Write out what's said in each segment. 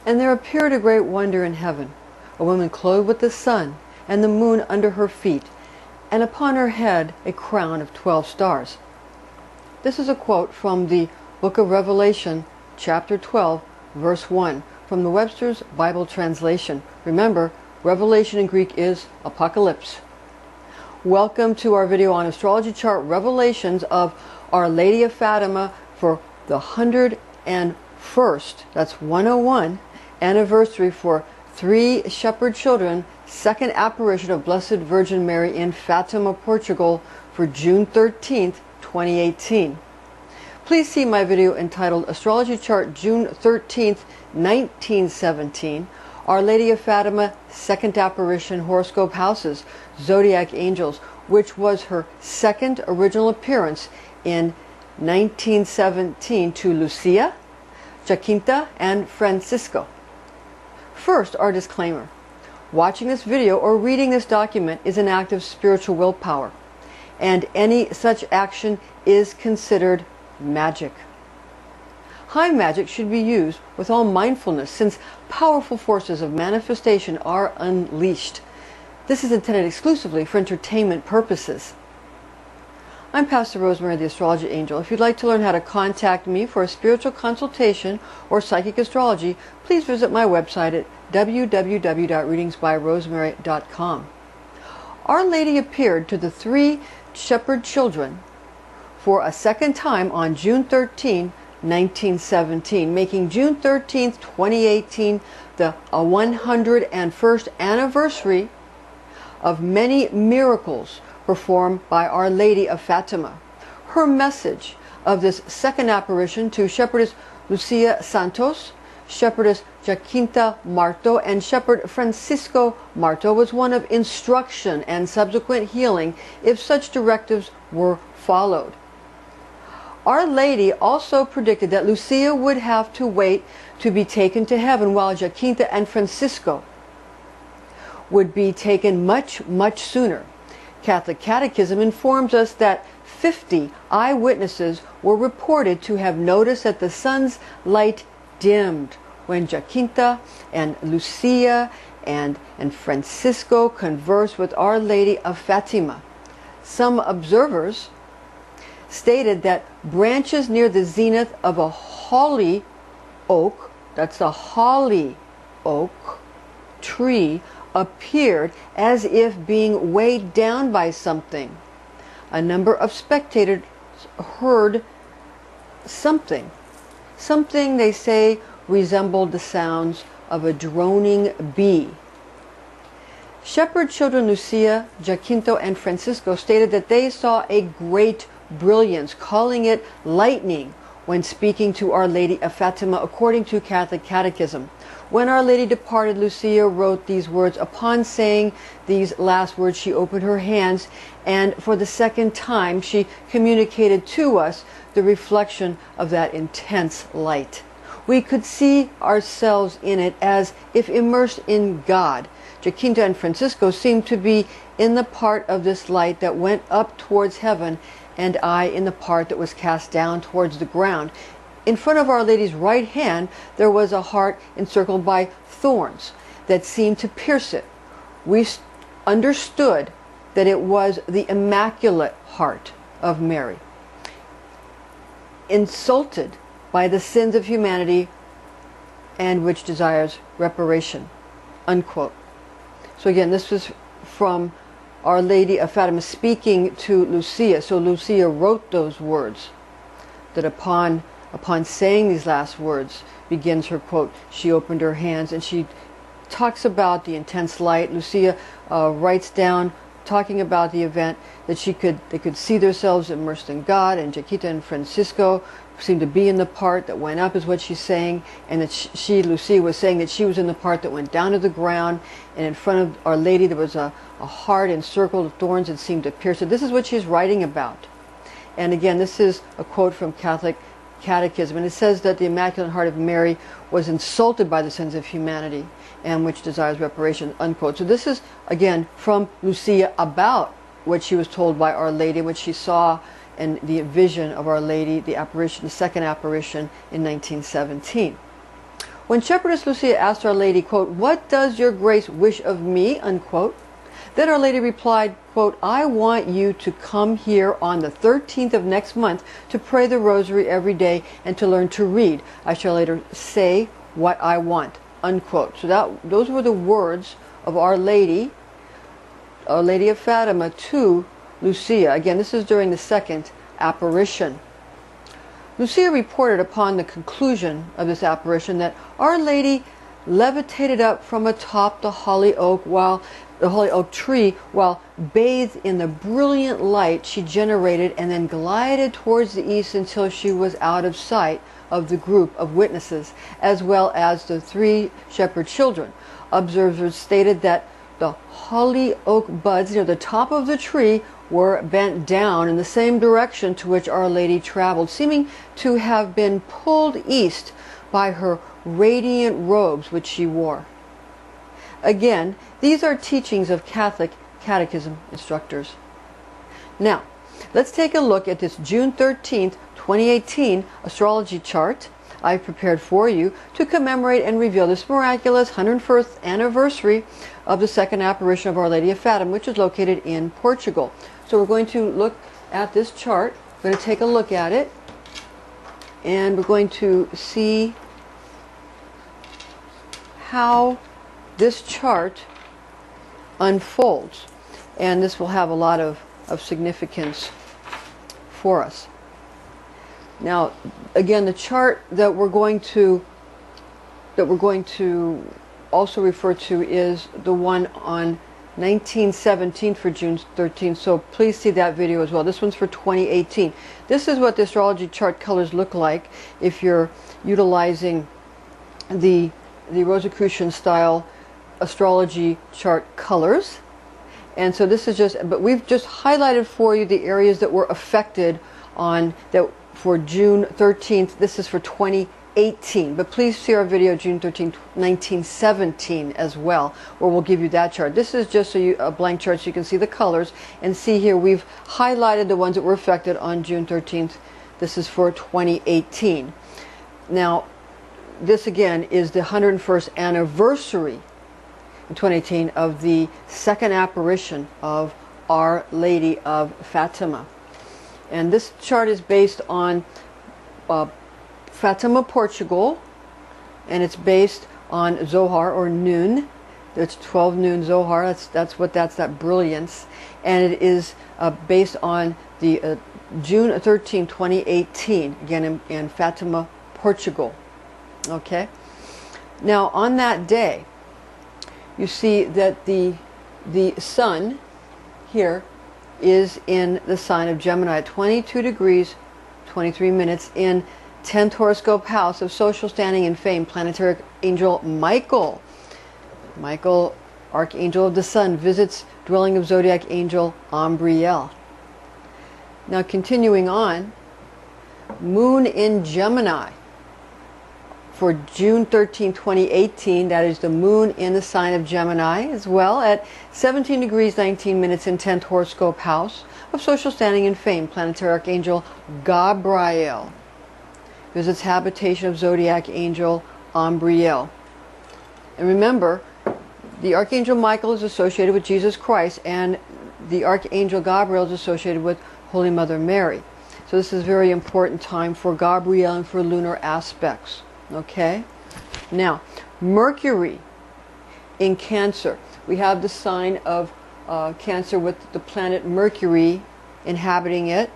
And there appeared a great wonder in heaven, a woman clothed with the sun, and the moon under her feet, and upon her head a crown of 12 stars. This is a quote from the book of Revelation, chapter 12, verse 1, from the Webster's Bible translation. Remember, Revelation in Greek is Apocalypse. Welcome to our video on astrology chart revelations of Our Lady of Fatima for the 101st, that's 101, anniversary for 3 shepherd children, second apparition of Blessed Virgin Mary in Fatima, Portugal for June 13th, 2018. Please see my video entitled Astrology Chart June 13th, 1917, Our Lady of Fatima, second apparition, horoscope houses, zodiac angels, which was her second original appearance in 1917 to Lucia, Jacinta, and Francisco. First, our disclaimer. Watching this video or reading this document is an act of spiritual willpower, and any such action is considered magic. High magic should be used with all mindfulness, since powerful forces of manifestation are unleashed. This is intended exclusively for entertainment purposes. I'm Pastor Rosemary, the Astrology Angel. If you'd like to learn how to contact me for a spiritual consultation or psychic astrology, please visit my website at www.readingsbyrosemary.com. Our Lady appeared to the 3 shepherd children for a second time on June 13, 1917, making June 13, 2018 the 101st anniversary of many miracles performed by Our Lady of Fatima. Her message of this second apparition to Shepherdess Lucia Santos, Shepherdess Jacinta Marto, and Shepherd Francisco Marto was one of instruction and subsequent healing if such directives were followed. Our Lady also predicted that Lucia would have to wait to be taken to heaven, while Jacinta and Francisco would be taken much, much sooner. Catholic Catechism informs us that 50 eyewitnesses were reported to have noticed that the sun's light dimmed when Jacinta and Lucia and Francisco conversed with Our Lady of Fatima. Some observers stated that branches near the zenith of a holly oak, that's a holly oak tree, appeared as if being weighed down by something. A number of spectators heard something. Something, they say, resembled the sounds of a droning bee. Shepherd children Lucia, Jacinto, and Francisco stated that they saw a great brilliance, calling it lightning, when speaking to Our Lady of Fatima, according to Catholic Catechism. When Our Lady departed, Lucia wrote these words. Upon saying these last words, she opened her hands, and for the second time she communicated to us the reflection of that intense light. We could see ourselves in it as if immersed in God. Jacinta and Francisco seemed to be in the part of this light that went up towards heaven, and I in the part that was cast down towards the ground. In front of Our Lady's right hand there was a heart encircled by thorns that seemed to pierce it. We understood that it was the Immaculate Heart of Mary, insulted by the sins of humanity and which desires reparation. Unquote. So again, this was from Our Lady of Fatima speaking to Lucia. So Lucia wrote those words, that upon saying these last words, begins her quote, she opened her hands, and she talks about the intense light. Lucia writes down, talking about the event, that they could see themselves immersed in God, and Jacinta and Francisco seemed to be in the part that went up, is what she's saying, and that Lucia was saying that she was in the part that went down to the ground, and in front of Our Lady there was a heart encircled with thorns that seemed to pierce it. This is what she's writing about. And again, this is a quote from Catholic Catechism, and it says that the Immaculate Heart of Mary was insulted by the sins of humanity and which desires reparation, unquote. So this is again from Lucia about what she was told by Our Lady, what she saw in the vision of Our Lady, the apparition, the second apparition in 1917. When Shepherdess Lucia asked Our Lady, quote, "What does your grace wish of me?" unquote, then Our Lady replied, quote, "I want you to come here on the 13th of next month to pray the rosary every day and to learn to read. I shall later say what I want," unquote. So those were the words of Our Lady of Fatima to Lucia. Again, this is during the second apparition. Lucia reported upon the conclusion of this apparition that Our Lady levitated up from atop the holly oak tree while bathed in the brilliant light she generated, and then glided towards the east until she was out of sight of the group of witnesses, as well as the 3 shepherd children. Observers stated that the holly oak buds near the top of the tree were bent down in the same direction to which Our Lady traveled, seeming to have been pulled east by her radiant robes which she wore. Again, these are teachings of Catholic catechism instructors. Now, let's take a look at this June 13th, 2018 astrology chart I've prepared for you to commemorate and reveal this miraculous 101st anniversary of the second apparition of Our Lady of Fatima, which is located in Portugal. So we're going to look at this chart. We're going to take a look at it, and we're going to see how this chart unfolds, and this will have a lot of significance for us. Now, again, the chart that we're going to also refer to is the one on 1917 for June 13th, so please see that video as well. This one's for 2018. This is what the astrology chart colors look like if you're utilizing the Rosicrucian style astrology chart colors. And so this is just, but we've just highlighted for you the areas that were affected on that for June 13th. This is for 2018, but please see our video June 13th, 1917 as well, where we'll give you that chart. This is just a blank chart so you can see the colors, and see here we've highlighted the ones that were affected on June 13th. This is for 2018. Now, this again is the 101st anniversary in 2018 of the second apparition of Our Lady of Fatima. And this chart is based on Fatima, Portugal, and it's based on Zohar or Noon. It's 12 Noon Zohar. That's that brilliance, and it is based on the June 13, 2018. Again, in Fatima, Portugal. Okay. Now, on that day, you see that the sun here is in the sign of Gemini at 22 degrees 23 minutes in 10th horoscope house of social standing and fame, planetary angel Michael. Michael, archangel of the sun, visits dwelling of zodiac angel Umbriel. Now, continuing on, moon in Gemini for June 13, 2018. That is the moon in the sign of Gemini as well at 17 degrees 19 minutes in 10th horoscope house of social standing and fame, planetary archangel Gabriel visits habitation of zodiac angel Umbriel. And remember, the archangel Michael is associated with Jesus Christ, and the archangel Gabriel is associated with Holy Mother Mary. So this is a very important time for Gabriel and for lunar aspects. Okay, now Mercury in Cancer. We have the sign of Cancer with the planet Mercury inhabiting it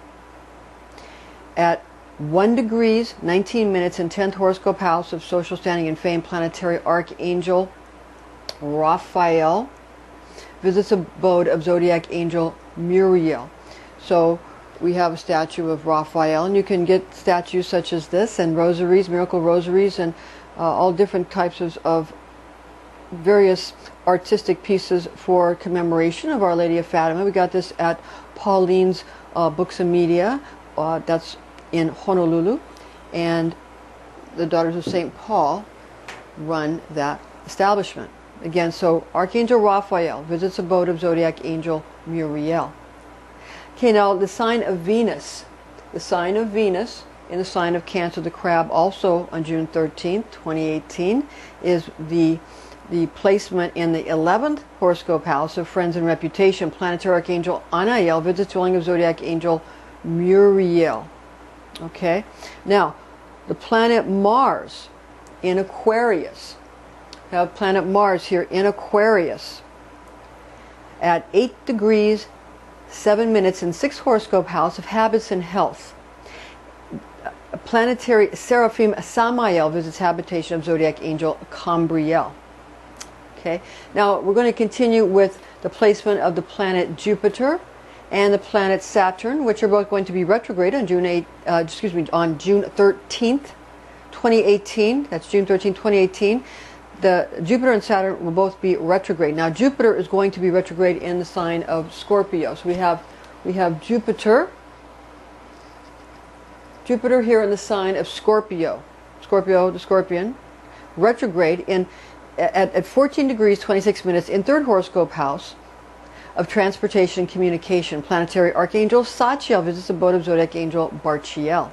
at 1 degrees 19 minutes in 10th horoscope house of social standing and fame, planetary archangel Raphael visits abode of zodiac angel Muriel. So we have a statue of Raphael, and you can get statues such as this, and rosaries, miracle rosaries, and all different types of various artistic pieces for commemoration of Our Lady of Fatima. We got this at Pauline's Books and Media, that's in Honolulu, and the Daughters of St. Paul run that establishment. Again, so Archangel Raphael visits abode of zodiac angel Muriel. Okay, now the sign of Venus. The sign of Venus in the sign of Cancer, the crab, also on June 13th, 2018, is the placement in the 11th horoscope house of Friends and Reputation. Planetary Archangel Anael visits dwelling of Zodiac Angel Muriel. Okay, now the planet Mars in Aquarius. We have planet Mars here in Aquarius at 8 degrees 7 minutes in 6th horoscope house of Habits and Health. Planetary Seraphim Samael visits habitation of Zodiac Angel Cambriel. Okay, now we're going to continue with the placement of the planet Jupiter and the planet Saturn, which are both going to be retrograde on June 13th, 2018. That's June 13, 2018. The Jupiter and Saturn will both be retrograde. Now Jupiter is going to be retrograde in the sign of Scorpio. So we have Jupiter here in the sign of Scorpio. Scorpio, the Scorpion, retrograde at 14 degrees 26 minutes in 3rd horoscope house of Transportation and Communication. Planetary Archangel Sachiel visits the abode of Zodiac Angel Barchiel.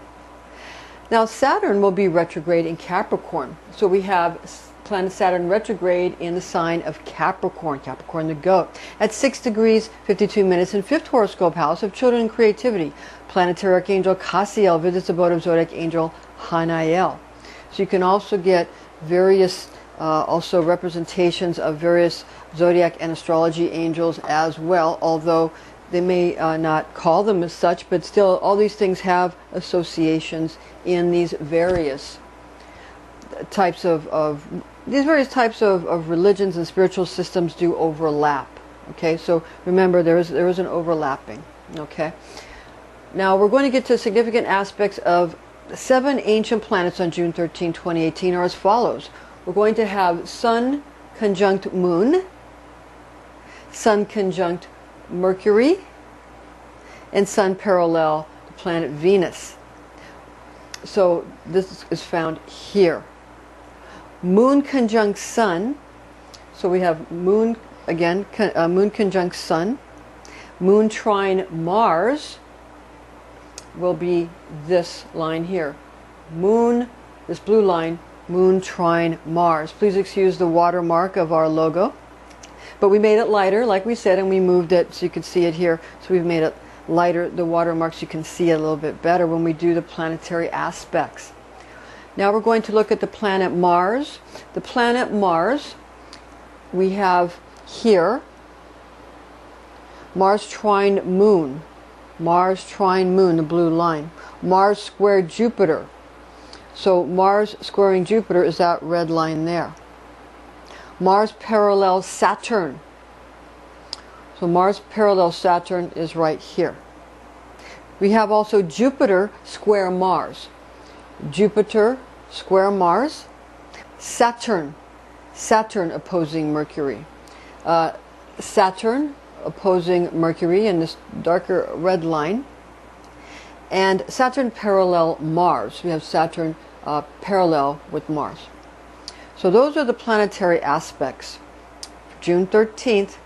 Now Saturn will be retrograde in Capricorn. So we have planet Saturn retrograde in the sign of Capricorn, Capricorn the goat, at 6 degrees 52 minutes in 5th horoscope house of Children and Creativity. Planetary Archangel Cassiel visits the abode of Zodiac Angel Hanael. So you can also get various also representations of various zodiac and astrology angels as well, although they may not call them as such, but still all these things have associations in these various types of religions and spiritual systems do overlap. Okay, so remember there is an overlapping. Okay, now we're going to get to significant aspects of 7 ancient planets on June 13, 2018 are as follows. We're going to have Sun conjunct Moon, Sun conjunct Mercury, and Sun parallel the planet Venus. So this is found here. Moon conjunct Sun. So we have Moon again, Moon conjunct Sun. Moon trine Mars will be this line here. Moon, this blue line, Moon trine Mars. Please excuse the watermark of our logo. But we made it lighter, like we said, and we moved it so you can see it here. So we've made it lighter, the watermark, so you can see it a little bit better when we do the planetary aspects. Now we're going to look at the planet Mars. The planet Mars, we have here Mars trine Moon. Mars trine Moon, the blue line. Mars square Jupiter. So Mars squaring Jupiter is that red line there. Mars parallel Saturn. So Mars parallel Saturn is right here. We have also Jupiter square Mars. Jupiter square Mars. Saturn. Saturn opposing Mercury. Saturn opposing Mercury in this darker red line. And Saturn parallel Mars. We have Saturn parallel with Mars. So those are the planetary aspects. June 13th,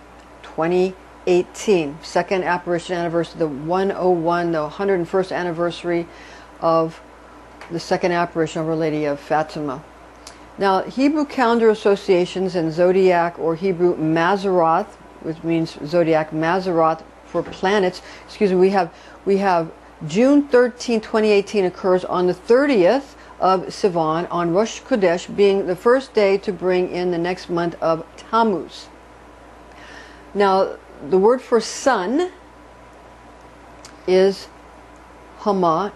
2018. Second apparition anniversary, the 101, the 101st anniversary of the second apparition of Our Lady of Fatima. Now, Hebrew calendar associations and Zodiac or Hebrew Mazaroth, which means Zodiac Mazaroth for planets, we have June 13, 2018 occurs on the 30th of Sivan, on Rosh Chodesh, being the first day to bring in the next month of Tammuz. Now, the word for sun is Hama,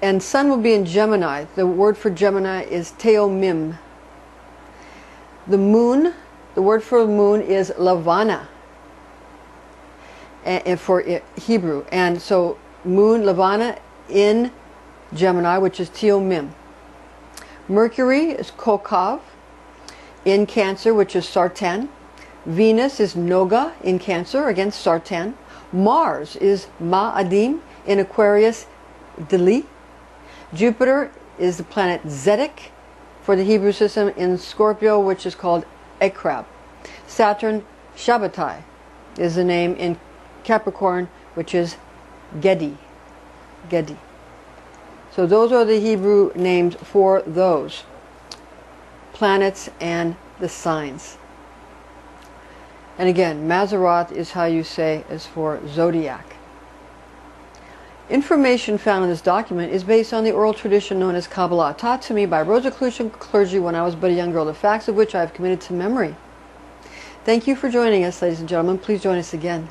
and sun will be in Gemini. The word for Gemini is Teomim. The moon, the word for moon is Lavana, and for Hebrew. And so moon, Lavana in Gemini, which is Teomim. Mercury is Kokav in Cancer, which is Sartan. Venus is Noga in Cancer, against Sartan. Mars is Ma'adim in Aquarius, Dili. Jupiter is the planet Zedek for the Hebrew system in Scorpio, which is called Akrab. Saturn, Shabbatai, is the name in Capricorn, which is Gedi. Gedi. So those are the Hebrew names for those planets and the signs. And again, Mazzaroth is how you say as for zodiac. Information found in this document is based on the oral tradition known as Kabbalah, taught to me by Rosicrucian clergy when I was but a young girl, the facts of which I have committed to memory. Thank you for joining us, ladies and gentlemen. Please join us again.